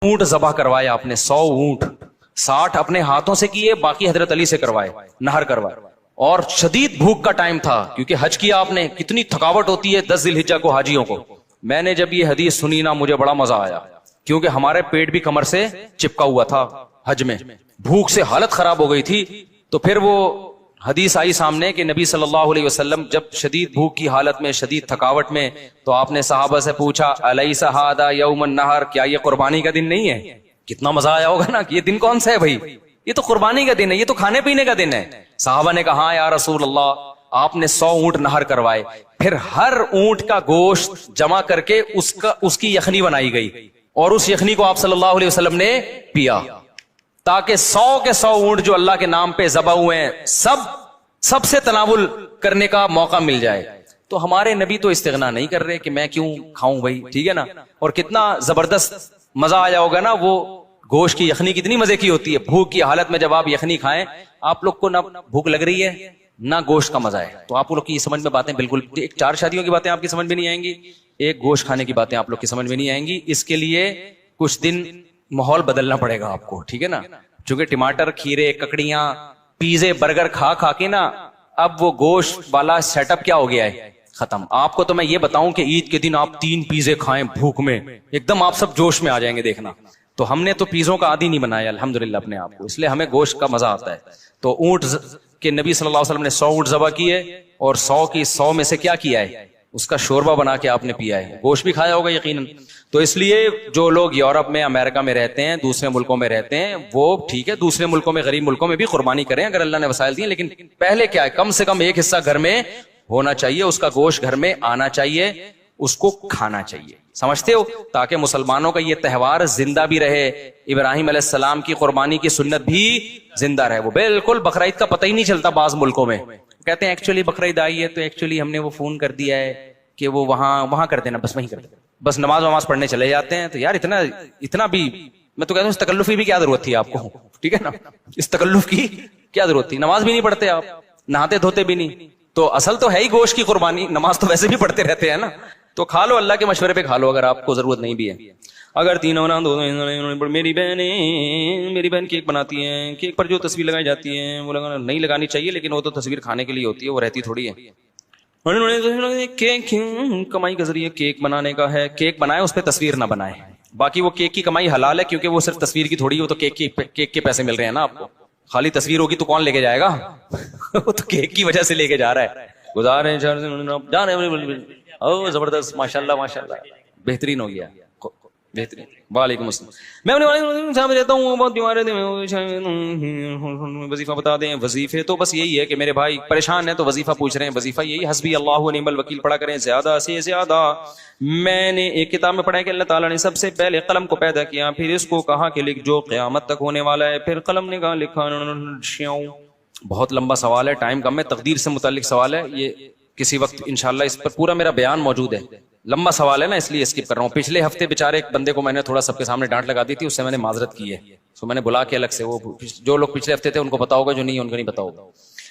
اونٹ ذبح کروائے آپ نے، 100 اونٹ، 60 اپنے ہاتھوں سے کیے، باقی حضرت علی سے کروائے، نہر کروائے. اور شدید بھوک کا ٹائم تھا کیونکہ حج کیا آپ نے، کتنی تھکاوٹ ہوتی ہے 10 ذی الحجہ کو حاجیوں کو. میں نے جب یہ حدیث سنی نا مجھے بڑا مزہ آیا، کیونکہ ہمارے پیٹ بھی کمر سے چپکا ہوا تھا حج میں، بھوک سے حالت خراب ہو گئی تھی. تو پھر وہ حدیث آئی سامنے کہ نبی صلی اللہ علیہ وسلم جب شدید بھوک کی حالت میں، شدید تھکاوٹ میں، تو آپ نے صحابہ سے پوچھا الیس ھذا یوم النحر، کیا یہ قربانی کا دن نہیں ہے؟ کتنا مزہ آیا ہوگا نا کہ یہ دن کون سا ہے بھائی، یہ تو قربانی کا دن ہے، یہ تو کھانے پینے کا دن ہے. صحابہ نے کہا یا رسول اللہ، آپ نے 100 اونٹ نہر کروائے، پھر ہر اونٹ کا گوشت جمع کر کے اس کی یخنی بنائی گئی، اور اس یخنی کو آپ صلی اللہ علیہ وسلم نے پیا، تاکہ 100 کے 100 اونٹ جو اللہ کے نام پہ ذبح ہوئے ہیں سب سے تناول کرنے کا موقع مل جائے. تو ہمارے نبی تو استغنا نہیں کر رہے کہ میں کیوں کھاؤں بھائی، ٹھیک ہے نا. اور کتنا زبردست مزہ آیا ہوگا نا، وہ گوشت کی یخنی کتنی مزے کی ہوتی ہے. بھوک کی حالت میں جب آپ یخنی کھائیں، آپ لوگ کو نہ بھوک لگ رہی ہے نہ گوشت کا مزہ ہے، تو آپ لوگ کی سمجھ میں باتیں بالکل، ایک 4 شادیوں کی باتیں آپ کی سمجھ میں نہیں آئیں گی، ایک گوشت کھانے کی باتیں آپ لوگ کی سمجھ میں نہیں آئیں گی. اس کے لیے کچھ دن ماحول بدلنا پڑے گا آپ کو، ٹھیک ہے نا. چونکہ ٹماٹر، کھیرے، ککڑیاں، پیزے، برگر کھا کھا کے نا اب وہ گوشت والا سیٹ اپ کیا ہو گیا ہے، ختم. آپ کو تو میں یہ بتاؤں کہ عید کے دن آپ 3 پیزے کھائیں بھوک میں، ایک دم آپ سب جوش میں آ جائیں گے دیکھنا. تو ہم نے تو پیزوں کا عادی نہیں بنایا الحمدللہ اپنے آپ کو، اس لیے ہمیں گوشت کا مزہ آتا ہے. تو اونٹ کہ نبی صلی اللہ علیہ وسلم نے 100 اونٹ ذبح کیے، اور 100 کی 100 میں سے کیا کیا ہے، اس کا شوربہ بنا کے آپ نے پیا ہے، گوشت بھی کھایا ہوگا یقیناً. تو اس لیے جو لوگ یورپ میں، امریکہ میں رہتے ہیں، دوسرے ملکوں میں رہتے ہیں، وہ ٹھیک ہے دوسرے ملکوں میں، غریب ملکوں میں بھی قربانی کریں اگر اللہ نے وسائل دیے، لیکن پہلے کیا ہے، کم سے کم ایک حصہ گھر میں ہونا چاہیے، اس کا گوشت گھر میں آنا چاہیے، اس کو کھانا چاہیے. سمجھتے ہو؟ تاکہ مسلمانوں کا یہ تہوار زندہ بھی رہے، ابراہیم علیہ السلام کی قربانی کی سنت بھی زندہ رہے. وہ بالکل بقرعید کا پتہ ہی نہیں چلتا بعض ملکوں میں، کہتے ہیں ایکچولی بقرعید آئی ہے تو ایکچولی ہم نے وہ فون کر دیا ہے کہ وہ وہاں کر دینا، بس وہیں کر دینا، بس نماز پڑھنے چلے جاتے ہیں. تو یار اتنا بھی میں تو کہتا ہوں اس تکلف کی بھی کیا ضرورت تھی آپ کو، ٹھیک ہے نا، اس تکلف کی کیا ضرورت تھی. نماز بھی نہیں پڑھتے آپ، نہاتے دھوتے بھی نہیں، تو اصل تو ہے ہی گوشت کی قربانی، نماز تو ویسے بھی پڑھتے رہتے ہیں نا. تو کھا لو اللہ کے مشورے پہ کھا لو اگر آپ کو ضرورت نہیں بھی ہے. اگر تینوں میری بہن کیک بناتی ہیں، کیک پر جو تصویر لگائی جاتی ہے وہ نہیں لگانی چاہیے، لیکن وہ تو تصویر کھانے کے لیے ہوتی ہے، وہ رہتی تھوڑی ہے. کیک کمائی کا ذریعہ کیک بنانے کا ہے، کیک بنائے اس پہ تصویر نہ بنائے. باقی وہ کیک کی کمائی حلال ہے، کیونکہ وہ صرف تصویر کی تھوڑی ہے، وہ تو کیک کے پیسے مل رہے ہیں نا آپ کو. خالی تصویر ہوگی تو کون لے کے جائے گا، وہ تو کیک کی وجہ سے لے کے جا رہا ہے. گزارے زبردست، ماشاء اللہ ماشاء اللہ، بہترین ہو گیا، بہترین. وعلیکم السلام. میں رہتا ہوں، بہت بیمار رہتے ہیں، وظیفہ بتا دیں. وظیفے تو بس یہی ہے کہ میرے بھائی پریشان ہیں تو وظیفہ پوچھ رہے ہیں، وظیفہ یہی حسبی اللہ و نعم الوکیل پڑھا کریں زیادہ سے زیادہ. میں نے ایک کتاب میں پڑھا ہے کہ اللہ تعالیٰ نے سب سے پہلے قلم کو پیدا کیا، پھر اس کو کہا کہ لکھ جو قیامت تک ہونے والا ہے، پھر قلم نے کہا لکھا. بہت لمبا سوال ہے، ٹائم کم ہے، تقدیر سے متعلق سوال ہے، یہ کسی وقت انشاءاللہ اس پر پورا میرا بیان موجود ہے. لمبا سوال ہے نا اس لیے اسکپ کر رہا ہوں. پچھلے ہفتے بیچارے ایک بندے کو میں نے تھوڑا سب کے سامنے ڈانٹ لگا دی تھی، اس سے میں نے معذرت کی ہے، تو میں نے بلا کے الگ سے، وہ جو لوگ پچھلے ہفتے تھے ان کو پتا ہوگا، جو نہیں ان کو نہیں پتا ہوگا،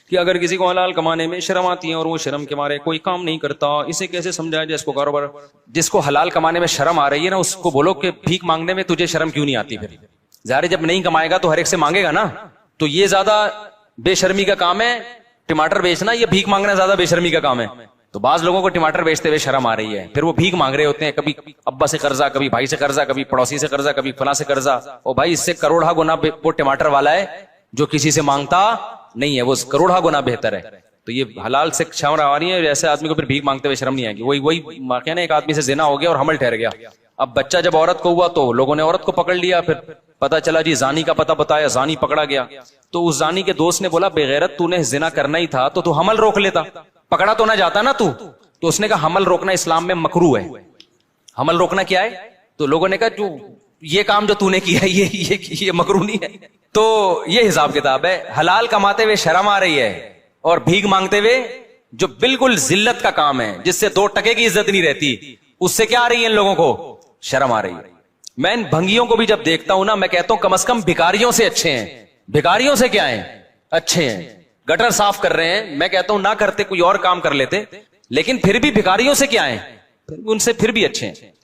کہ اگر کسی کو حلال کمانے میں شرم آتی ہے اور وہ شرم کے مارے کوئی کام نہیں کرتا، اسے کیسے سمجھایا جائے اس کو کاروبار. جس کو حلال کمانے میں شرم آ رہی ہے نا، اس کو بولو کہ بھیک مانگنے میں تجھے شرم کیوں نہیں آتی. پھر ظاہر جب نہیں کمائے گا تو ہر ایک سے مانگے گا نا، تو یہ زیادہ بے شرمی کا کام ہے ٹماٹر بیچنا، یہ بھیک مانگنا زیادہ بے شرمی کا کام ہے. تو بعض لوگوں کو ٹماٹر بیچتے ہوئے شرم آ رہی ہے، پھر وہ بھیک مانگ رہے ہوتے ہیں، کبھی ابا سے قرضہ، کبھی بھائی سے قرضہ، کبھی پڑوسی سے قرضہ، کبھی فلاں سے قرضہ. اور بھائی اس سے کروڑا گنا وہ ٹماٹر والا ہے جو کسی سے مانگتا نہیں ہے، وہ کروڑا گنا بہتر ہے. تو یہ حلال سے شرم آ رہی ہے، ایسے آدمی کو پھر بھیک مانگتے ہوئے شرم نہیں آئے گی. وہی واقعہ نا، ایک آدمی سے زنا ہو گیا اور حمل ٹھہر گیا. اب بچہ جب عورت کو ہوا تو لوگوں نے عورت کو پکڑ لیا، پھر پتا چلا جی زانی کا پتہ بتایا، زانی پکڑا گیا. تو اس زانی کے دوست نے بولا بے غیرت تو نے زنا کرنا ہی تھا تو حمل روک لیتا، پکڑا تو نہ جاتا نا تو اس نے کہا حمل روکنا اسلام میں مکروہ ہے. حمل روکنا کیا ہے؟ تو لوگوں نے کہا جو یہ کام جو تو نے کیا ہے یہ مکروہ نہیں ہے. تو یہ حساب کتاب ہے. حلال کماتے ہوئے شرم آ رہی ہے اور بھیک مانگتے ہوئے جو بالکل ذلت کا کام ہے، جس سے 2 ٹکے کی عزت نہیں رہتی، اس سے کیا آ رہی ہے ان لوگوں کو؟ شرم آ رہی ہے. میں ان بھنگیوں کو بھی جب دیکھتا ہوں نا، میں کہتا ہوں کم از کم بھکاریوں سے اچھے ہیں. بھکاریوں سے کیا ہیں؟ اچھے ہیں. گٹر صاف کر رہے ہیں، میں کہتا ہوں نہ کرتے کوئی اور کام کر لیتے، لیکن پھر بھی بھکاریوں سے کیا ہیں؟ ان سے پھر بھی اچھے ہیں.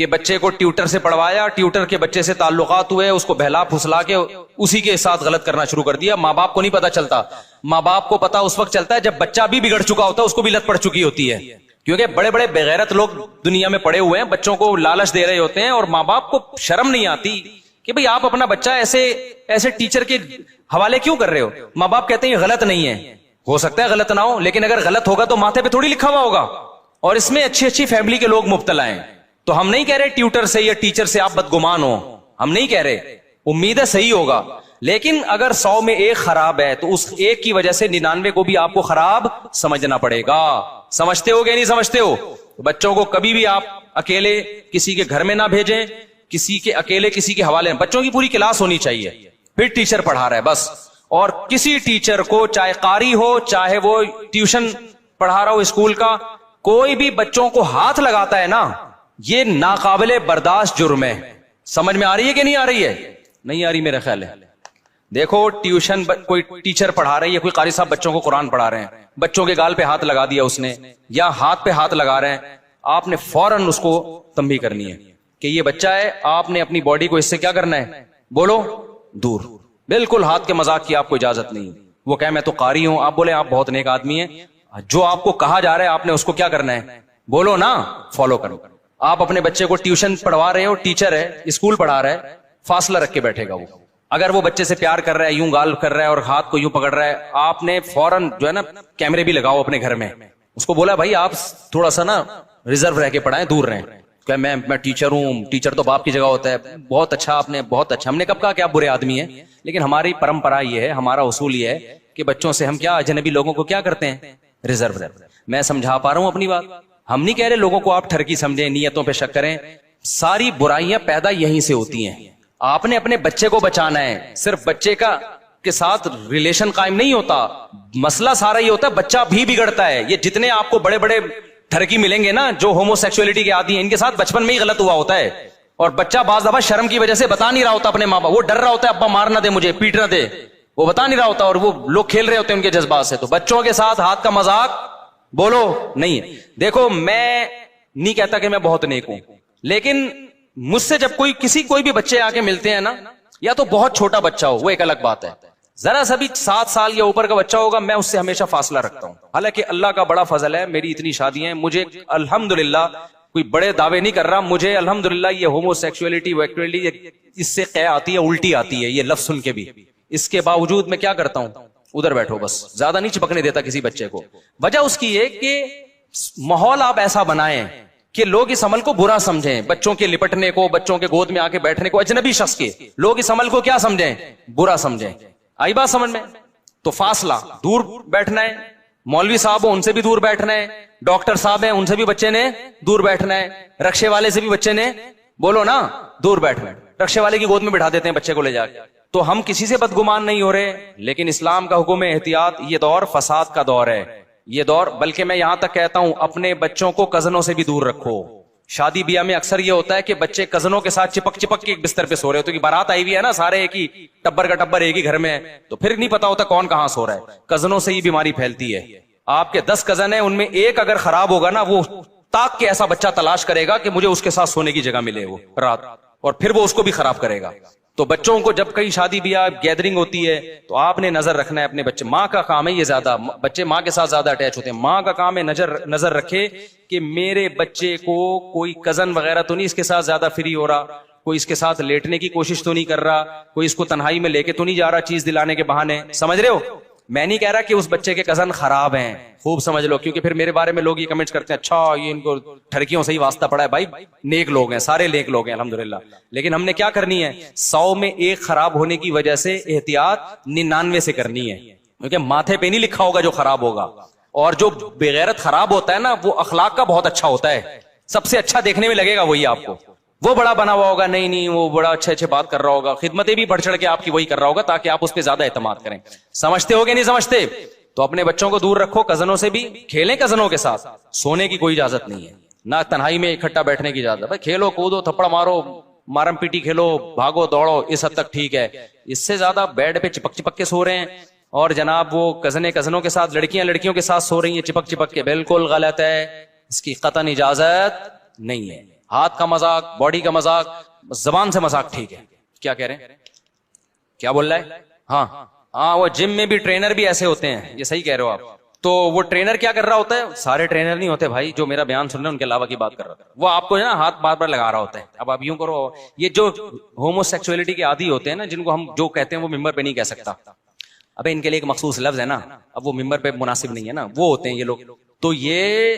کہ بچے کو ٹیوٹر سے پڑھوایا, ٹیوٹر کے بچے سے تعلقات ہوئے, اس کو بہلا پھسلا کے اسی کے ساتھ غلط کرنا شروع کر دیا. ماں باپ کو نہیں پتا چلتا, ماں باپ کو پتا اس وقت چلتا ہے جب بچہ بھی بگڑ چکا ہوتا ہے, اس کو بھی لت پڑ چکی ہوتی ہے. کیونکہ بڑے بڑے بغیرت لوگ دنیا میں پڑے ہوئے ہیں, بچوں کو لالچ دے رہے ہوتے ہیں, اور ماں باپ کو شرم نہیں آتی کہ بھئی آپ اپنا بچہ ایسے ٹیچر کے حوالے کیوں کر رہے ہو. ماں باپ کہتے ہیں یہ غلط نہیں ہے, ہو سکتا ہے غلط نہ ہو, لیکن اگر غلط ہوگا تو ماتھے پہ تھوڑی لکھا ہوا ہوگا, اور اس میں اچھی اچھی فیملی کے لوگ مبتلا ہیں. تو ہم نہیں کہہ رہے ٹیوٹر سے یا ٹیچر سے آپ بدگمان ہو, ہم نہیں کہہ رہے, امید ہے صحیح ہوگا, لیکن اگر 100 میں ایک خراب ہے تو اس ایک کی وجہ سے 99 کو بھی آپ کو خراب سمجھنا پڑے گا. سمجھتے ہو کہ نہیں سمجھتے ہو؟ بچوں کو کبھی بھی آپ اکیلے کسی کے گھر میں نہ بھیجیں, اکیلے کسی کے حوالے. بچوں کی پوری کلاس ہونی چاہیے, پھر ٹیچر پڑھا رہا ہے بس. اور کسی ٹیچر کو, چاہے قاری ہو چاہے وہ ٹیوشن پڑھا رہا ہو اسکول کا, کوئی بھی بچوں کو ہاتھ لگاتا ہے نا, یہ ناقابل برداشت جرم ہے. سمجھ میں آ رہی ہے کہ نہیں آ رہی ہے؟ نہیں آ رہی میرا خیال ہے. دیکھو ٹیوشن کوئی ٹیچر پڑھا رہی ہے, کوئی قاری صاحب بچوں کو قرآن پڑھا رہے ہیں, بچوں کے گال پہ ہاتھ لگا دیا اس نے, یا ہاتھ پہ ہاتھ لگا رہے ہیں, آپ نے فوراً اس کو تنبیہ کرنی ہے کہ یہ بچہ ہے, آپ نے اپنی باڈی کو اس سے کیا کرنا ہے, بولو دور. بالکل ہاتھ کے مذاق کی آپ کو اجازت نہیں. وہ کہے میں تو قاری ہوں, آپ بولے آپ بہت نیک آدمی ہیں, جو آپ کو کہا جا رہا ہے آپ نے اس کو کیا کرنا ہے, بولو نا, فالو کرو. آپ اپنے بچے کو ٹیوشن پڑھوا رہے ہو, ٹیچر ہے اسکول پڑھا رہا ہے, فاصلہ رکھ کے بیٹھے گا وہ. اگر وہ بچے سے پیار کر رہا ہے, یوں گال کر رہا ہے اور ہاتھ کو یوں پکڑ رہا ہے, آپ نے فوراً جو ہے نا کیمرے بھی لگاؤ اپنے گھر میں, اس کو بولا بھائی آپ تھوڑا سا نا ریزرو رہ کے پڑھائیں, دور رہیں. کہ میں ٹیچر ہوں, ٹیچر تو باپ کی جگہ ہوتا ہے. بہت اچھا آپ نے, بہت اچھا. ہم نے کب کہا کہ آپ برے آدمی ہیں, لیکن ہماری پرمپرا یہ ہے, ہمارا اصول یہ ہے کہ بچوں سے ہم کیا اجنبی لوگوں کو کیا کرتے ہیں, ریزرو. میں سمجھا پا رہا ہوں اپنی بات. ہم نہیں کہہ رہے لوگوں کو آپ ٹھرکی سمجھیں, نیتوں پہ شک کریں. ساری برائیاں پیدا یہیں سے ہوتی ہیں. آپ نے اپنے بچے کو بچانا ہے, صرف بچے کا کے ساتھ ریلیشن قائم نہیں ہوتا, مسئلہ سارا یہ ہوتا ہے بچہ بھی بگڑتا ہے. یہ جتنے آپ کو بڑے بڑے ٹھرکی ملیں گے نا جو ہومو سیکسولیٹی کے عادی ہیں, ان کے ساتھ بچپن میں ہی غلط ہوا ہوتا ہے, اور بچہ بعض دفعہ شرم کی وجہ سے بتا نہیں رہا ہوتا اپنے ماں باپ, وہ ڈر رہا ہوتا ہے ابا مار نہ دے مجھے, پیٹ نہ دے, وہ بتا نہیں رہا ہوتا, اور وہ لوگ کھیل رہے ہوتے ہیں ان کے جذبات سے. تو بچوں کے ساتھ ہاتھ کا مذاق بولو نہیں. دیکھو میں نہیں کہتا کہ میں بہت نیک ہوں, لیکن مجھ سے جب کوئی بھی بچے آ کے ملتے ہیں نا, یا تو بہت چھوٹا بچہ ہو, وہ ایک الگ بات ہے, ذرا سا بھی 7 سال یا اوپر کا بچہ ہوگا, میں اس سے ہمیشہ فاصلہ رکھتا ہوں. حالانکہ اللہ کا بڑا فضل ہے, میری اتنی شادیاں ہیں, مجھے الحمدللہ کوئی بڑے دعوے نہیں کر رہا, مجھے الحمدللہ یہ ہومو سیکسولیٹی ویکٹولیٹی اس سے قے آتی ہے, الٹی آتی ہے یہ لفظ سن کے بھی. اس کے باوجود میں کیا کرتا ہوں, ادھر بیٹھو بس, زیادہ نہیں چپکنے دیتا کسی بچے کو. وجہ اس کی ہے کہ ماحول آپ ایسا بنائیں کہ لوگ اس عمل کو برا سمجھیں, بچوں کے لپٹنے کو, بچوں کے گود میں آ کے بیٹھنے کو, اجنبی شخص کے لوگ اس عمل کو کیا سمجھیں, برا سمجھیں. آئی بات سمجھ میں؟ تو فاصلہ, دور بیٹھنا ہے. مولوی صاحب ہو ان سے بھی دور بیٹھنا ہے, ڈاکٹر صاحب ہیں ان سے بھی بچے نے دور بیٹھنا ہے, رکشے والے سے بھی بچے نے بولو نا دور بیٹھنا ہے. رکشے والے کی گود میں بٹھا دیتے ہیں بچے کو لے جا کے. تو ہم کسی سے بدگمان نہیں ہو رہے, لیکن اسلام کا حکم ہے احتیاط. یہ دور فساد کا دور ہے, یہ دور, بلکہ میں یہاں تک کہتا ہوں اپنے بچوں کو کزنوں سے بھی دور رکھو. شادی بیاہ میں اکثر یہ ہوتا ہے کہ بچے کزنوں کے ساتھ چپک کے ایک بستر پہ سو رہے ہوتے, کہ بارات آئی ہوئی ہے نا, سارے ایک ہی ٹبر کا ٹبر ایک ہی گھر میں ہے, تو پھر نہیں پتا ہوتا کون کہاں سو رہا ہے. کزنوں سے یہ بیماری پھیلتی ہے. آپ کے 10 کزن ہیں, ان میں ایک اگر خراب ہوگا نا, وہ تاک کے ایسا بچہ تلاش کرے گا کہ مجھے اس کے ساتھ سونے کی جگہ ملے وہ رات, اور پھر وہ اس کو بھی خراب کرے گا. تو بچوں کو جب کہیں شادی بیاہ گیدرنگ ہوتی ہے تو آپ نے نظر رکھنا ہے اپنے بچے. ماں کا کام ہے یہ, زیادہ بچے ماں کے ساتھ زیادہ اٹیچ ہوتے ہیں. ماں کا کام ہے نظر رکھے کہ میرے بچے کو کوئی کزن وغیرہ تو نہیں اس کے ساتھ زیادہ فری ہو رہا, کوئی اس کے ساتھ لیٹنے کی کوشش تو نہیں کر رہا, کوئی اس کو تنہائی میں لے کے تو نہیں جا رہا چیز دلانے کے بہانے. سمجھ رہے ہو؟ میں نہیں کہہ رہا کہ اس بچے کے کزن خراب ہیں, خوب سمجھ لو, کیونکہ پھر میرے بارے میں لوگ یہ کمنٹس کرتے ہیں اچھا یہ ان کو ٹھرکیوں سے ہی واسطہ پڑا ہے. بھائی نیک لوگ ہیں, سارے نیک لوگ ہیں الحمدللہ, لیکن ہم نے کیا کرنی ہے, 100 میں ایک خراب ہونے کی وجہ سے احتیاط 99 سے کرنی ہے, کیونکہ ماتھے پہ نہیں لکھا ہوگا جو خراب ہوگا. اور جو بغیرت خراب ہوتا ہے نا, وہ اخلاق کا بہت اچھا ہوتا ہے, سب سے اچھا دیکھنے میں لگے گا وہی آپ کو. وہ بڑا بنا ہوا ہوگا, نہیں وہ بڑا اچھے بات کر رہا ہوگا, خدمتیں بھی بڑھ چڑھ کے آپ کی وہی کر رہا ہوگا تاکہ آپ اس پہ زیادہ اعتماد کریں. سمجھتے ہو کہ نہیں سمجھتے؟ تو اپنے بچوں کو دور رکھو, کزنوں سے بھی کھیلیں, کزنوں کے ساتھ سونے کی کوئی اجازت نہیں ہے, نہ تنہائی میں اکٹھا بیٹھنے کی اجازت ہے. بھائی کھیلو کودو, تھپڑ مارو, مارم پیٹی کھیلو, بھاگو دوڑو, اس حد تک ٹھیک ہے. اس سے زیادہ بیڈ پہ چپک کے سو رہے ہیں, اور جناب وہ کزنوں کے ساتھ, لڑکیوں کے ساتھ سو رہی ہیں چپک کے, بالکل غلط ہے, اس کی قطعاً اجازت نہیں ہے. ہاتھ کا مذاق, باڈی کا مذاق, زبان سے مذاق ٹھیک ہے. کیا کہہ رہے ہیں, کیا بول رہا ہے؟ ہاں وہ جم میں بھی ٹرینر بھی ایسے ہوتے ہیں, یہ صحیح کہہ رہے ہو آپ. تو وہ ٹرینر کیا کر رہا ہوتا ہے, سارے ٹرینر نہیں ہوتے بھائی, جو میرا بیان سن رہے ہیں ان کے علاوہ کی بات کر رہا ہے, وہ آپ کو نا ہاتھ بار بار لگا رہا ہوتا ہے. اب آپ یوں کرو, یہ جو ہومو سیکسولیٹی کے عادی ہوتے ہیں نا, جن کو ہم جو کہتے ہیں وہ ممبر پہ نہیں کہہ سکتا, ابے ان کے لیے ایک مخصوص لفظ ہے نا, اب وہ ممبر پہ مناسب نہیں ہے نا, وہ ہوتے ہیں یہ لوگ. تو یہ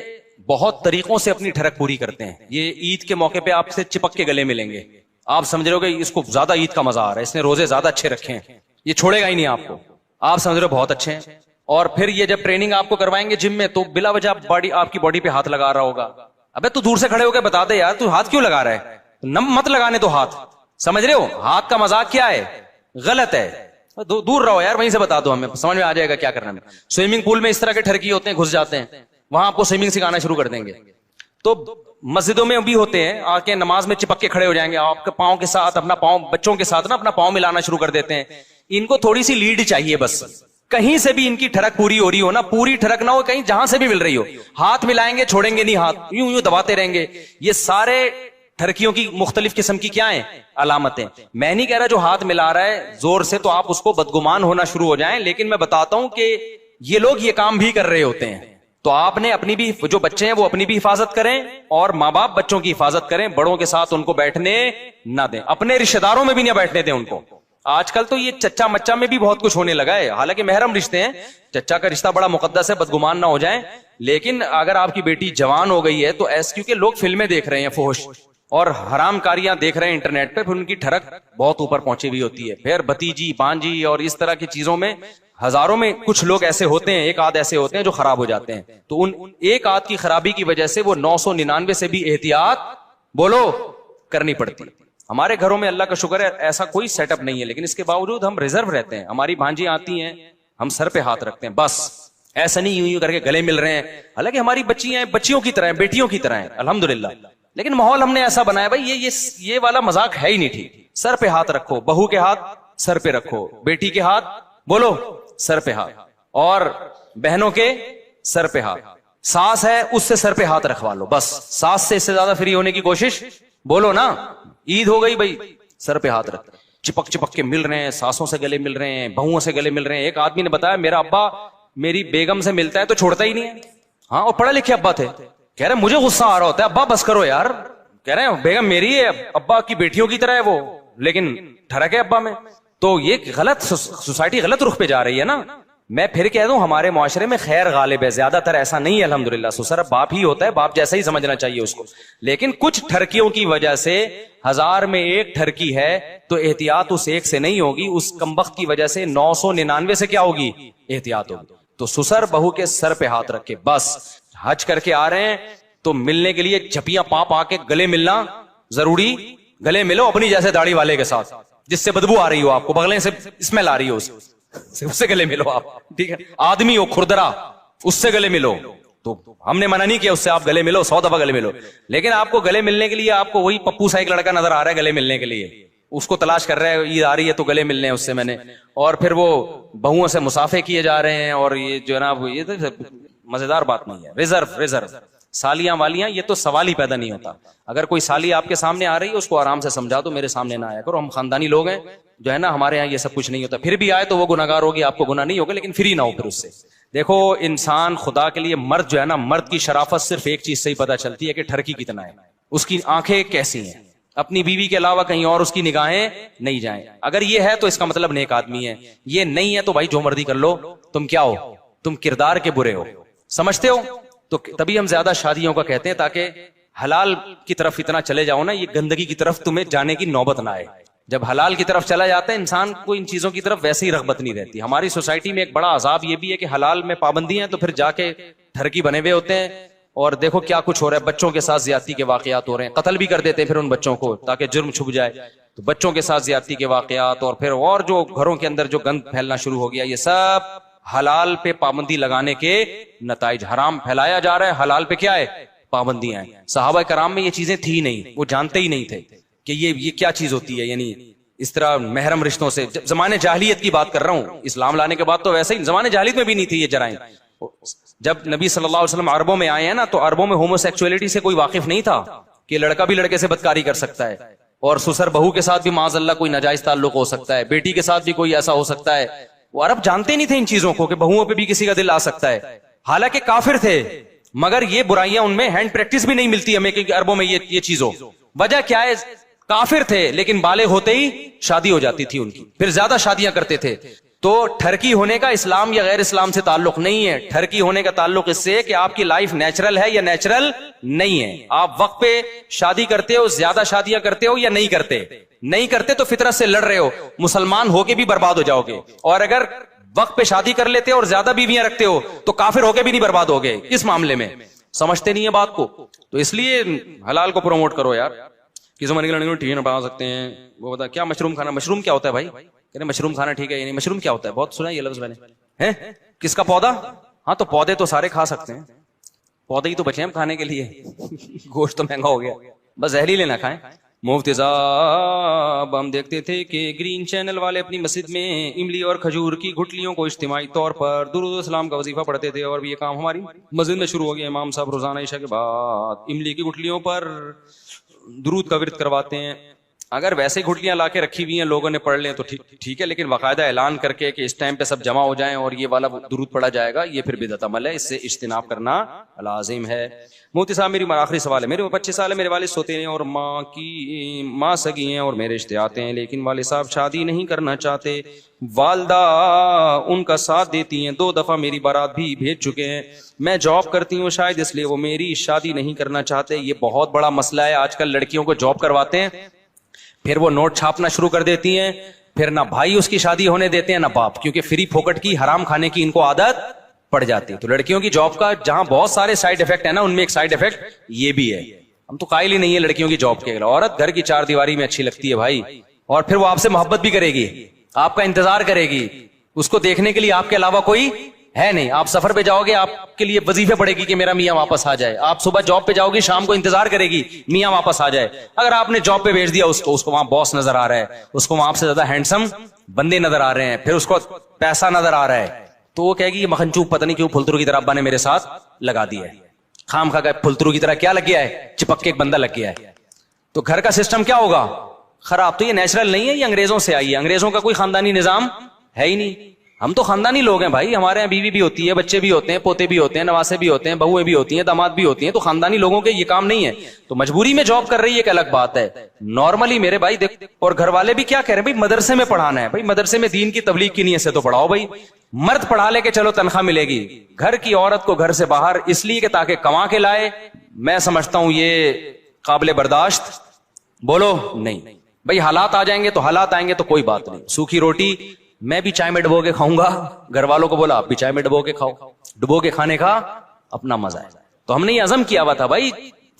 بہت طریقوں سے اپنی ٹھڑک پوری کرتے ہیں. یہ عید کے موقع پہ آپ سے چپک کے گلے ملیں گے, آپ سمجھ رہے ہو کہ اس کو زیادہ عید کا مزہ آ رہا ہے, اس نے روزے زیادہ اچھے رکھے ہیں, یہ چھوڑے گا ہی نہیں آپ کو, آپ سمجھ رہے ہو بہت اچھے ہیں. اور پھر یہ جب ٹریننگ آپ کو کروائیں گے جم میں, تو بلا وجہ آپ کی باڈی پہ ہاتھ لگا رہا ہوگا. ابے تو دور سے کھڑے ہو کے بتا دے یار, تو ہاتھ کیوں لگا رہا ہے, نم مت لگانے تو ہاتھ, سمجھ رہے ہو ہاتھ کا مذاق کیا ہے, غلط ہے, دور رہو یار, وہیں سے بتا دو, ہمیں سمجھ میں آ جائے گا کیا کرنا ہے. سوئمنگ پول میں اس طرح کے ٹھرکی ہوتے ہیں, گھس جاتے ہیں, وہاں آپ کو سوئمنگ سکھانا شروع کر دیں گے. تو مسجدوں میں بھی ہوتے ہیں, آ کے نماز میں چپک کے کھڑے ہو جائیں گے, آپ کے پاؤں کے ساتھ اپنا پاؤں, بچوں کے ساتھ نا اپنا پاؤں ملانا شروع کر دیتے ہیں. ان کو تھوڑی سی لیڈ چاہیے بس, کہیں سے بھی ان کی ٹھڑک پوری ہو رہی ہو نا, پوری ٹھڑک نہ ہو, کہیں جہاں سے بھی مل رہی ہو, ہاتھ ملائیں گے, چھوڑیں گے نہیں ہاتھ, یوں یوں دباتے رہیں گے. یہ سارے ٹھڑکیوں کی مختلف قسم کی کیا ہیں, علامتیں. میں نہیں کہہ رہا جو ہاتھ ملا رہا ہے زور سے تو آپ اس کو بدگمان ہونا شروع ہو جائیں, لیکن میں بتاتا ہوں کہ یہ لوگ یہ کام بھی کر رہے ہوتے ہیں. تو آپ نے اپنی بھی, جو بچے ہیں وہ اپنی بھی حفاظت کریں, اور ماں باپ بچوں کی حفاظت کریں, بڑوں کے ساتھ ان کو بیٹھنے نہ دیں, اپنے رشتہ داروں میں بھی نہ بیٹھنے دیں ان کو. آج کل تو یہ چچا مچا میں بھی بہت کچھ ہونے لگا ہے, حالانکہ محرم رشتے ہیں, چچا کا رشتہ بڑا مقدس ہے, بدگمان نہ ہو جائیں. لیکن اگر آپ کی بیٹی جوان ہو گئی ہے تو ایسے, کیونکہ لوگ فلمیں دیکھ رہے ہیں فحش اور حرام کاریاں دیکھ رہے ہیں انٹرنیٹ پہ, پھر ان کی ٹھڑک بہت اوپر پہنچی ہوئی ہوتی ہے. پھر بھتیجی بانجی اور اس طرح کی چیزوں میں ہزاروں میں کچھ لوگ ایسے ہوتے ہیں, ایک آدھ ایسے ہوتے ہیں جو خراب ہو جاتے ہیں. تو ان ایک آدھ کی خرابی کی وجہ سے وہ 999 سے بھی احتیاط بولو کرنی پڑتی. ہمارے گھروں میں اللہ کا شکر ہے ایسا کوئی سیٹ اپ نہیں ہے, لیکن اس کے باوجود ہم ریزرو رہتے ہیں. ہماری بھانجی آتی ہیں, ہم سر پہ ہاتھ رکھتے ہیں, بس ایسا نہیں یوں یوں کر کے گلے مل رہے ہیں, حالانکہ ہماری بچیاں ہیں, بچیوں کی طرح ہیں, بیٹیوں کی طرح ہیں الحمدللہ. لیکن ماحول ہم نے ایسا بنایا بھائی یہ والا مذاق ہے ہی نہیں ٹھیک. سر پہ ہاتھ رکھو, بہو کے ہاتھ سر پہ رکھو, بیٹی کے ہاتھ بولو سر پہ ہاتھ, اور بہنوں کے سر پہ ہاتھ. ساس ہے اس سے سر پہ ہاتھ رکھوا لو, بس ساس سے اس سے زیادہ فری ہونے کی کوشش بولو نا. عید ہو گئی بھائی, سر پہ ہاتھ رکھ, چپک چپک کے مل رہے ہیں, ساسوں سے گلے مل رہے ہیں, بہوؤں سے گلے مل رہے ہیں. ایک آدمی نے بتایا میرا ابا میری بیگم سے ملتا ہے تو چھوڑتا ہی نہیں ہے. ہاں, اور پڑھے لکھے ابا تھے, کہہ رہے مجھے غصہ آ رہا ہوتا ہے, ابا بس کرو یار, کہہ رہے ہیں بیگم میری ہے, ابا کی بیٹیوں کی طرح ہے وہ, لیکن ٹھڑک ہے ابا میں. تو یہ غلط, سوسائٹی غلط رخ پہ جا رہی ہے نا. میں پھر کہہ دوں ہمارے معاشرے میں خیر غالب ہے, زیادہ تر ایسا نہیں ہے الحمدللہ. سسر باپ ہی ہوتا ہے, باپ جیسا ہی سمجھنا چاہیے اس کو. لیکن کچھ ٹھڑکیوں کی وجہ سے 1000 میں ایک ٹھڑکی ہے تو احتیاط اس ایک سے نہیں ہوگی, اس کمبخت کی وجہ سے 999 سے کیا ہوگی, احتیاط ہوگی. تو سسر بہو کے سر پہ ہاتھ رکھے, بس حج کر کے آ رہے ہیں تو ملنے کے لیے جھپیاں پا کے گلے ملنا ضروری. گلے ملو اپنی جیسے داڑھی والے کے ساتھ جس سے بدبو آ رہی ہو, آپ کو بغلیں سے اسمیل آ رہی ہو, اس سے گلے ملو آپ, ٹھیک ہے. آدمی ہو کھردرا, اس سے گلے ملو, تو ہم نے منع نہیں کیا اس سے آپ گلے ملو, 100 دفعہ گلے ملو. لیکن آپ کو گلے ملنے کے لیے آپ کو وہی پپو سا ایک لڑکا نظر آ رہا ہے گلے ملنے کے لیے, اس کو تلاش کر رہا ہے, عید آ رہی ہے تو گلے ملنے ہیں اس سے میں نے, اور پھر وہ بہوؤں سے مسافے کیے جا رہے ہیں. اور یہ جو ہے نا یہ تو مزیدار بات نہیں ہے. ریزرو سالیاں والیاں, یہ تو سوال ہی پیدا نہیں ہوتا. اگر کوئی سالی آپ کے سامنے آ رہی ہے اس کو آرام سے سمجھا دو, میرے سامنے نہ آیا کرو, ہم خاندانی لوگ ہیں, جو ہے نا ہمارے یہاں یہ سب کچھ نہیں ہوتا. پھر بھی آئے تو وہ گناہگار ہوگی, آپ کو گناہ نہیں ہوگا, لیکن فری نہ ہو پھر اس سے. دیکھو انسان خدا کے لیے, مرد جو ہے نا, مرد کی شرافت صرف ایک چیز سے ہی پتہ چلتی ہے کہ ٹھڑکی کتنا ہے, اس کی آنکھیں کیسی ہیں, اپنی بیوی کے علاوہ کہیں اور اس کی نگاہیں نہیں جائیں. اگر یہ ہے تو اس کا مطلب نیک آدمی ہے, یہ نہیں ہے تو بھائی جو مرضی کر لو, تم کیا ہو, تم کردار کے برے ہو, سمجھتے ہو. تو تبھی ہم زیادہ شادیوں کا کہتے ہیں تاکہ حلال کی طرف اتنا چلے جاؤ نا, یہ گندگی کی طرف تمہیں جانے کی نوبت نہ آئے. جب حلال کی طرف چلا جاتا ہے انسان کو ان چیزوں کی طرف ویسے ہی رغبت نہیں رہتی. ہماری سوسائٹی میں ایک بڑا عذاب یہ بھی ہے کہ حلال میں پابندی ہیں تو پھر جا کے ٹھڑکی بنے ہوئے ہوتے ہیں, اور دیکھو کیا کچھ ہو رہا ہے, بچوں کے ساتھ زیادتی کے واقعات ہو رہے ہیں, قتل بھی کر دیتے ہیں پھر ان بچوں کو تاکہ جرم چھپ جائے. تو بچوں کے ساتھ زیادتی کے واقعات, اور پھر اور جو گھروں کے اندر جو گند پھیلنا شروع ہو گیا, یہ سب حلال پہ پابندی لگانے کے نتائج. حرام پھیلایا جا رہا ہے, حلال پہ کیا ہے, پابندیاں ہیں. صحابہ کرام میں یہ چیزیں تھی نہیں, وہ جانتے ہی نہیں تھے کہ یہ کیا چیز ہوتی ہے. یعنی اس طرح محرم رشتوں سے, زمانے جاہلیت کی بات کر رہا ہوں, اسلام لانے کے بعد تو ویسے ہی, زمانے جاہلیت میں بھی نہیں تھی یہ جرائم. جب نبی صلی اللہ علیہ وسلم عربوں میں آئے ہیں نا, تو عربوں میں ہومو سیکسولیٹی سے کوئی واقف نہیں تھا کہ لڑکا بھی لڑکے سے بدکاری کر سکتا ہے, اور سسر بہو کے ساتھ بھی معاذ اللہ کوئی ناجائز تعلق ہو سکتا ہے, بیٹی کے ساتھ بھی کوئی ایسا ہو سکتا ہے. وہ عرب جانتے نہیں تھے ان چیزوں کو کہ بہوؤں پہ بھی کسی کا دل آ سکتا ہے, حالانکہ کافر تھے, مگر یہ برائیاں ان میں ہینڈ پریکٹس بھی نہیں ملتی ہمیں کہ عربوں میں یہ چیز ہو. وجہ کیا ہے؟ کافر تھے لیکن بالغ ہوتے ہی شادی ہو جاتی تھی ان کی, پھر زیادہ شادیاں کرتے تھے. تو ٹھرکی ہونے کا اسلام یا غیر اسلام سے تعلق نہیں ہے. ٹھرکی ہونے کا تعلق اس سے کہ آپ کی لائف نیچرل ہے یا نیچرل نہیں ہے. آپ وقت پہ شادی کرتے ہو, زیادہ شادیاں کرتے ہو یا نہیں کرتے. نہیں کرتے تو فطرت سے لڑ رہے ہو, مسلمان ہو کے بھی برباد ہو جاؤ گے. اور اگر وقت پہ شادی کر لیتے ہو اور زیادہ بیویاں رکھتے ہو تو کافر ہو کے بھی نہیں برباد ہو گئے. اس معاملے میں سمجھتے نہیں ہے بات کو. تو اس لیے حلال کو پروموٹ کرو یار. کسی من کے لڑکے ٹھیک ہے بنا سکتے ہیں, وہ بتا کیا مشروم کھانا, مشروم کیا ہوتا ہے بھائی, کہتے مشروم کھانا ٹھیک ہے یعنی مشروم کیا ہوتا ہے, بہت سنا یہ لفظ میں نے. کس کا پودا؟ ہاں تو پودے تو سارے کھا سکتے ہیں, پودے ہی تو بچے ہیں کھانے کے لیے. گوشت تو مہنگا ہو گیا, بس زہریلے نہ کھائیں. مفتی صاحب ہم دیکھتے تھے کہ گرین چینل والے اپنی مسجد میں املی اور کھجور کی گٹلیوں کو اجتماعی طور پر درود و اسلام کا وظیفہ پڑھتے تھے, اور یہ کام ہماری مسجد میں شروع ہو گیا. امام صاحب روزانہ عشاء کے بعد املی کی گٹلیوں پر درود کا ورد کرواتے ہیں. اگر ویسے گھٹلیاں لا کے رکھی ہوئی ہیں لوگوں نے پڑھ لیں تو ٹھیک ہے, لیکن باقاعدہ اعلان کر کے کہ اس ٹائم پہ سب جمع ہو جائیں اور یہ والا درود پڑھا جائے گا, یہ پھر بدعت عمل ہے, اس سے اجتناب کرنا لازم ہے. مفتی صاحب میری آخری سوال ہے. میرے 25 سال ہے, میرے والد سوتے ہیں اور ماں سگی ہیں اور میرے رشتے آتے ہیں, لیکن والد صاحب شادی نہیں کرنا چاہتے. والدہ ان کا ساتھ دیتی ہیں, 2 دفعہ میری بارات بھی بھیج چکے ہیں. میں جاب کرتی ہوں, شاید اس لیے وہ میری شادی نہیں کرنا چاہتے. یہ بہت بڑا مسئلہ ہے. آج کل لڑکیوں کو جاب کرواتے ہیں, پھر وہ نوٹ چھاپنا شروع کر دیتی ہیں, پھر نہ بھائی اس کی شادی ہونے دیتے ہیں نہ باپ, کیونکہ فری پھوکٹ کی حرام کھانے کی ان کو عادت پڑ جاتی ہے. تو لڑکیوں کی جاب کا جہاں بہت سارے سائیڈ افیکٹ ہیں نا, ان میں ایک سائیڈ افیکٹ یہ بھی ہے. ہم تو قائل ہی نہیں ہے لڑکیوں کی جاب کے. عورت گھر کی 4 دیواری میں اچھی لگتی ہے بھائی, اور پھر وہ آپ سے محبت بھی کرے گی, آپ کا انتظار کرے گی. اس کو دیکھنے کے لیے آپ کے علاوہ کوئی ہے نہیں. آپ سفر پہ جاؤ گے, آپ کے لیے وظیفے پڑے گی کہ میرا میاں واپس آ جائے. آپ صبح جاب پہ جاؤ گی, شام کو انتظار کرے گی میاں واپس آ جائے. اگر آپ نے جاب پہ بھیج دیا اس کو وہاں باس نظر آ رہا ہے, اس کو وہاں آپ سے زیادہ ہینڈسم بندے نظر آ رہے ہیں, پھر اس کو پیسہ نظر آ رہا ہے, تو وہ کہے گی یہ مکھنچوک پتہ نہیں کیوں پھلترو کی طرح ابا نے میرے ساتھ لگا دیا ہے. خام خا کا پھلترو کی طرح کیا لگ گیا ہے, چپک کے ایک بندہ لگ گیا ہے. تو گھر کا سسٹم کیا ہوگا؟ خراب. تو یہ نیچرل نہیں ہے, یہ انگریزوں سے آئی ہے. انگریزوں کا کوئی خاندانی نظام ہے ہی نہیں. ہم تو خاندانی لوگ ہیں بھائی, ہمارے یہاں بیوی بھی ہوتی ہے, بچے بھی ہوتے ہیں, پوتے بھی ہوتے ہیں, نواسے بھی ہوتے ہیں, بہویں بھی ہوتی ہیں, داماد بھی ہوتی ہیں. تو خاندانی لوگوں کے یہ کام نہیں ہے. تو مجبوری میں جاب کر رہی ہے ایک الگ بات ہے. نارملی میرے بھائی دیکھ, اور گھر والے بھی کیا کہہ رہے ہیں بھائی مدرسے میں پڑھانا ہے. بھائی مدرسے میں دین کی تبلیغ کی نیت سے تو پڑھاؤ بھائی. مرد پڑھا لے کے چلو تنخواہ ملے گی, گھر کی عورت کو گھر سے باہر اس لیے کہ تاکہ کما کے لائے, میں سمجھتا ہوں یہ قابل برداشت بولو نہیں. بھائی حالات آ جائیں گے تو حالات آئیں گے تو کوئی بات نہیں. سوکھی روٹی میں بھی چائے میں ڈبو کے کھاؤں گا, گھر والوں کو بولا آپ بھی چائے میں ڈبو کے کھاؤ. ڈبو کے کھانے کا اپنا مزہ ہے. تو ہم نے یہ عزم کیا ہوا تھا بھائی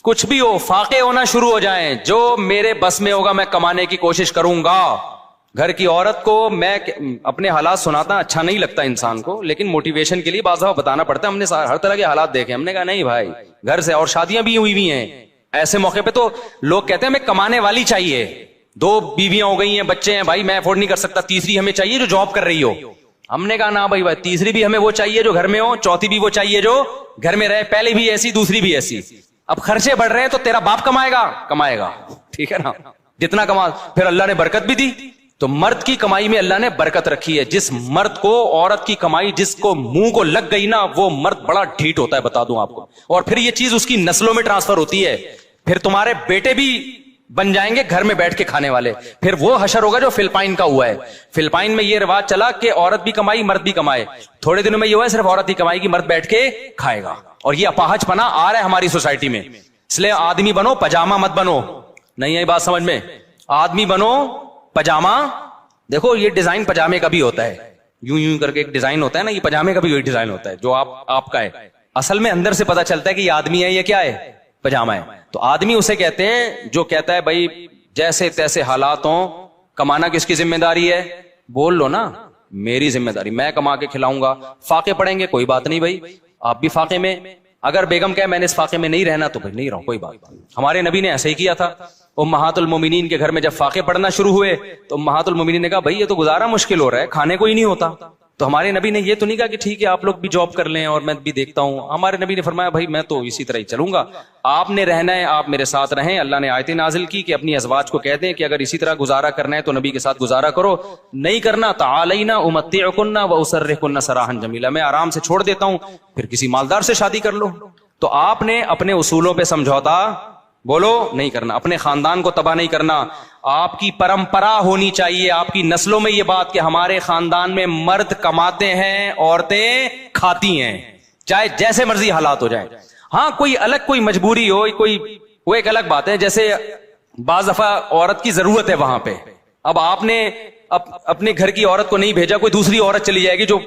کچھ بھی ہو, فاقے ہونا شروع ہو جائیں, جو میرے بس میں ہوگا میں کمانے کی کوشش کروں گا. گھر کی عورت کو میں اپنے حالات سناتا, اچھا نہیں لگتا انسان کو, لیکن موٹیویشن کے لیے بعض دفعہ بتانا پڑتا ہے. ہم نے ہر طرح کے حالات دیکھے, ہم نے کہا نہیں بھائی گھر سے, اور شادیاں بھی ہوئی ہیں ایسے موقع پہ تو لوگ کہتے ہیں ہمیں کمانے والی چاہیے. 2 بیویاں ہو گئی ہیں, بچے ہیں, بھائی میں افورڈ نہیں کر سکتا, تیسری ہمیں چاہیے جو جاب کر رہی ہو. ہم نے کہا نا بھائی تیسری بھی ہمیں وہ چاہیے جو گھر میں ہو, چوتھی بھی وہ چاہیے جو گھر میں رہے, پہلے بھی ایسی دوسری بھی ایسی. اب خرچے بڑھ رہے ہیں تو تیرا باپ کمائے گا, ٹھیک ہے نا, جتنا کما. پھر اللہ نے برکت بھی دی, تو مرد کی کمائی میں اللہ نے برکت رکھی ہے. جس مرد کو عورت کی کمائی جس کو منہ کو لگ گئی نا, وہ مرد بڑا ڈھیٹ ہوتا ہے, بتا دوں آپ کو. اور پھر یہ چیز اس کی نسلوں میں ٹرانسفر ہوتی ہے. پھر تمہارے بیٹے بھی بن جائیں گے گھر میں بیٹھ کے کھانے والے. پھر وہ حشر ہوگا جو فلپائن کا ہوا ہے. فلپائن میں یہ رواج چلا کہ عورت بھی کمائی مرد بھی کمائے. تھوڑے دنوں میں یہ ہوا ہے صرف عورت ہی کمائے گی, مرد بیٹھ کے کھائے گا. اور یہ اپاہج پنا آ رہا ہے ہماری سوسائٹی میں. اس لیے آدمی بنو, پجامہ مت بنو. نہیں ہے بات سمجھ میں؟ آدمی بنو, پجامہ. دیکھو یہ ڈیزائن پجامے کا بھی ہوتا ہے, یوں کر کے ایک ڈیزائن ہوتا ہے نا, یہ پجامے کا بھی وہی ڈیزائن ہوتا ہے جو آپ کا ہے. اصل میں اندر سے پتا چلتا ہے کہ یہ آدمی ہے, یہ کیا ہے, پجامہ ہے. تو آدمی اسے کہتے ہیں جو کہتا ہے بھائی جیسے تیسے حالات ہوں, کمانا کس کی ذمہ داری ہے, بول لو نا میری ذمہ داری, میں کما کے کھلاؤں گا. فاقے پڑیں گے کوئی بات نہیں بھائی, آپ بھی فاقے میں. اگر بیگم کہے میں نے اس فاقے میں نہیں رہنا تو بھائی نہیں رہو, کوئی بات. ہمارے نبی نے ایسے ہی کیا تھا. امہات المومنین کے گھر میں جب فاقے پڑنا شروع ہوئے تو امہات المومنین نے کہا بھائی یہ تو گزارا مشکل ہو رہا ہے, کھانے کو ہی نہیں ہوتا. تو ہمارے نبی نے یہ تو نہیں کہا کہ ٹھیک ہے آپ لوگ بھی جاب کر لیں اور میں بھی دیکھتا ہوں. ہمارے نبی نے فرمایا بھائی میں تو اسی طرح ہی چلوں گا, آپ نے رہنا ہے آپ میرے ساتھ رہیں. اللہ نے آیتیں نازل کی کہ اپنی ازواج کو کہہ دیں کہ اگر اسی طرح گزارا کرنا ہے تو نبی کے ساتھ گزارا کرو, نہیں کرنا تعالینا امتعکن واسرحکن سراحا جمیلا, میں آرام سے چھوڑ دیتا ہوں, پھر کسی مالدار سے شادی کر لو. تو آپ نے اپنے اصولوں پہ سمجھوتا بولو نہیں کرنا, اپنے خاندان کو تباہ نہیں کرنا. آپ کی پرمپرا ہونی چاہیے, آپ کی نسلوں میں یہ بات کہ ہمارے خاندان میں مرد کماتے ہیں عورتیں کھاتی ہیں, چاہے جیسے مرضی حالات ہو جائیں. ہاں کوئی الگ کوئی مجبوری ہو کوئی وہ ایک الگ بات ہے, جیسے بعض دفعہ عورت کی ضرورت ہے وہاں پہ, اب آپ نے اپنے گھر کی عورت کو نہیں بھیجا, کوئی دوسری عورت چلی جائے گی جو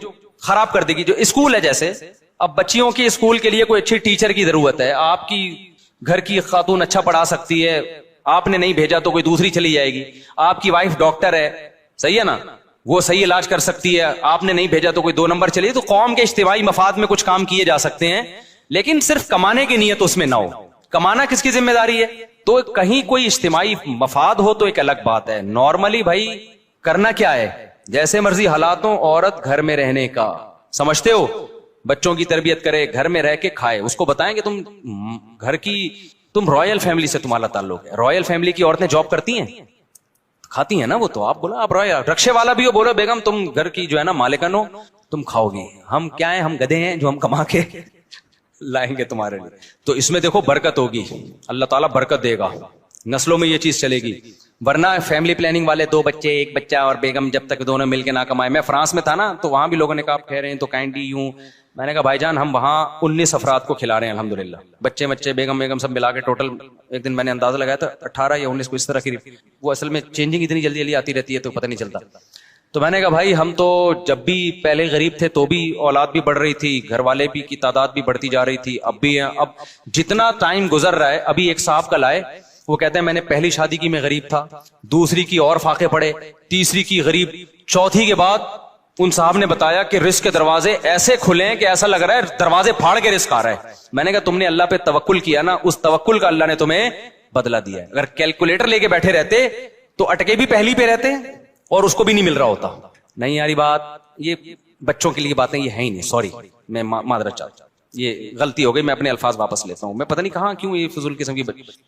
خراب کر دے گی. جو اسکول ہے جیسے اب بچیوں کے اسکول کے لیے کوئی اچھی ٹیچر کی ضرورت ہے, آپ کی گھر کی خاتون اچھا پڑھا سکتی ہے, آپ نے نہیں بھیجا تو کوئی دوسری چلی جائے گی. آپ کی وائف ڈاکٹر ہے, صحیح ہے نا, وہ صحیح علاج کر سکتی ہے, آپ نے نہیں بھیجا تو کوئی 2 نمبر چلی. تو قوم کے اجتماعی مفاد میں کچھ کام کیے جا سکتے ہیں, لیکن صرف کمانے کی نیت اس میں نہ ہو. کمانا کس کی ذمہ داری ہے؟ تو کہیں کوئی اجتماعی مفاد ہو تو ایک الگ بات ہے. نارملی بھائی کرنا کیا ہے, جیسے مرضی حالاتوں عورت گھر میں رہنے کا, سمجھتے ہو, بچوں کی تربیت کرے, گھر میں رہ کے کھائے. اس کو بتائیں کہ تم گھر کی, تم رائل فیملی سے تمہارا تعلق ہے. رائل فیملی کی عورتیں جاب کرتی ہیں, کھاتی ہیں نا وہ, تو آپ بولا آپ رائل رکشے والا بھی ہو, بولو بیگم تم گھر کی جو ہے نا مالکن ہو, تم کھاؤ گی. ہم کیا ہیں, ہم گدھے ہیں جو ہم کما کے لائیں گے تمہارے لیے. تو اس میں دیکھو برکت ہوگی, اللہ تعالیٰ برکت دے گا, نسلوں میں یہ چیز چلے گی. ورنہ فیملی پلاننگ والے 2 بچے 1 بچہ اور بیگم جب تک دونوں مل کے نہ کمائے. میں فرانس میں تھا نا, تو وہاں بھی لوگوں نے کہا آپ کہہ رہے ہیں تو کائنڈلی یوں, میں نے کہا بھائی جان ہم وہاں 19 افراد کو کھلا رہے ہیں الحمدللہ, بچے بیگم سب ملا کے ٹوٹل ایک دن میں نے اندازہ لگایا تھا 18 یا 19 کو اس طرح کی. وہ اصل میں چینجنگ اتنی جلدی آتی رہتی ہے تو پتہ نہیں چلتا. تو میں نے کہا بھائی ہم تو جب بھی پہلے غریب تھے تو بھی اولاد بھی بڑھ رہی تھی, گھر والے بھی کی تعداد بھی بڑھتی جا رہی تھی, اب بھی ہیں. اب جتنا ٹائم گزر رہا ہے, ابھی ایک صاحب کل آئے, وہ کہتے ہیں میں نے پہلی شادی کی میں غریب تھا, دوسری کی اور فاقے پڑے, تیسری کی غریب, چوتھی کے بعد ان صاحب نے بتایا کہ رزق کے دروازے ایسے کھلے ہیں کہ ایسا لگ رہا ہے دروازے پھاڑ کے رزق آ رہا ہے. میں نے کہا تم نے اللہ پہ توکل کیا نا, اس توکل کا اللہ نے تمہیں بدلہ دیا ہے. اگر کیلکولیٹر لے کے بیٹھے رہتے تو اٹکے بھی پہلی پہ رہتے اور اس کو بھی نہیں مل رہا ہوتا. نہیں یاری بات, یہ بچوں کے لیے باتیں یہ ہیں ہی نہیں. سوری, میں معذرت چاہتا ہوں, یہ غلطی ہو گئی, میں اپنے الفاظ واپس لیتا ہوں. میں پتہ نہیں کہاں کیوں یہ فضول قسم کی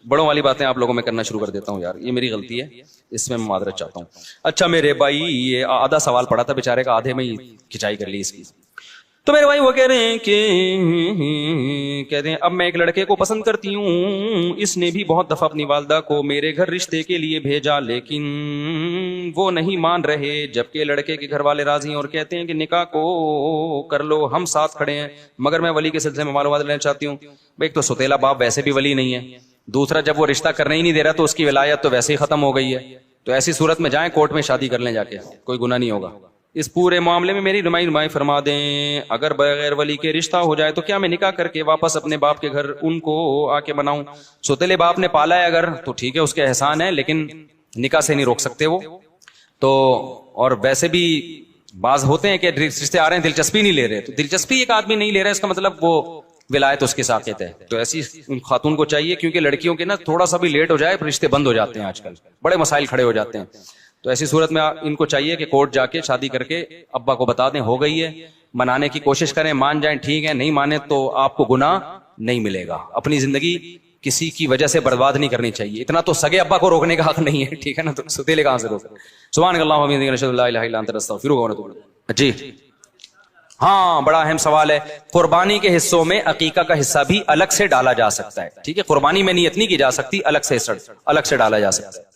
بڑوں والی باتیں آپ لوگوں میں کرنا شروع کر دیتا ہوں یار, یہ میری غلطی ہے, اس میں معذرت چاہتا ہوں. اچھا میرے بھائی, یہ آدھا سوال پڑا تھا بیچارے کا, آدھے میں ہی کھچائی کر لی اس کی. تو میرے بھائی وہ کہہ رہے ہیں کہ کہتے ہیں اب میں ایک لڑکے کو پسند کرتی ہوں, اس نے بھی بہت دفعہ اپنی والدہ کو میرے گھر رشتے کے لیے بھیجا, لیکن وہ نہیں مان رہے, جبکہ لڑکے کے گھر والے راضی ہیں اور کہتے ہیں کہ نکاح کو کر لو, ہم ساتھ کھڑے ہیں, مگر میں ولی کے سلسلے میں معلومات لینا چاہتی ہوں. ایک تو ستیلا باپ ویسے بھی ولی نہیں ہے, دوسرا جب وہ رشتہ کرنے ہی نہیں دے رہا تو اس کی ولایت تو ویسے ہی ختم ہو گئی ہے. تو ایسی صورت میں جائیں کورٹ میں شادی کر لیں جا کے, کوئی گناہ نہیں ہوگا. اس پورے معاملے میں میری رہنمائی فرما دیں, اگر بغیر ولی کے رشتہ ہو جائے تو کیا میں نکاح کر کے واپس اپنے باپ کے گھر ان کو آ کے بناؤں؟ سوتیلے باپ نے پالا ہے اگر تو ٹھیک ہے, اس کے احسان ہے, لیکن نکاح سے نہیں روک سکتے وہ تو. اور ویسے بھی بعض ہوتے ہیں کہ رشتے آ رہے ہیں دلچسپی نہیں لے رہے, تو دلچسپی ایک آدمی نہیں لے رہا اس کا مطلب وہ ولایت اس کے ساقط ہے. تو ایسی خاتون کو چاہیے, کیونکہ لڑکیوں کے نا تھوڑا سا بھی لیٹ ہو جائے رشتے بند ہو جاتے ہیں, آج کل بڑے مسائل کھڑے ہو جاتے ہیں. تو ایسی صورت میں ان کو چاہیے کہ کورٹ جا کے شادی کر کے ابا کو بتا دیں ہو گئی ہے, منانے کی کوشش کریں, مان جائیں ٹھیک ہے, نہیں مانے تو آپ کو گناہ نہیں ملے گا. اپنی زندگی کسی کی وجہ سے برباد نہیں کرنی چاہیے, اتنا تو سگے ابا کو روکنے کا حق نہیں ہے, ٹھیک ہے نا, تو ستیلے کہاں سے روک. سبحان اللہ و بحمدہ اشہد ان لا الہ الا انت استغفرک و اتوب الیک. جی ہاں, بڑا اہم سوال ہے. قربانی کے حصوں میں عقیقہ کا حصہ بھی الگ سے ڈالا جا سکتا ہے, ٹھیک ہے, قربانی میں نیت نہیں کی جا سکتی, الگ سے ڈالا جا سکتا ہے.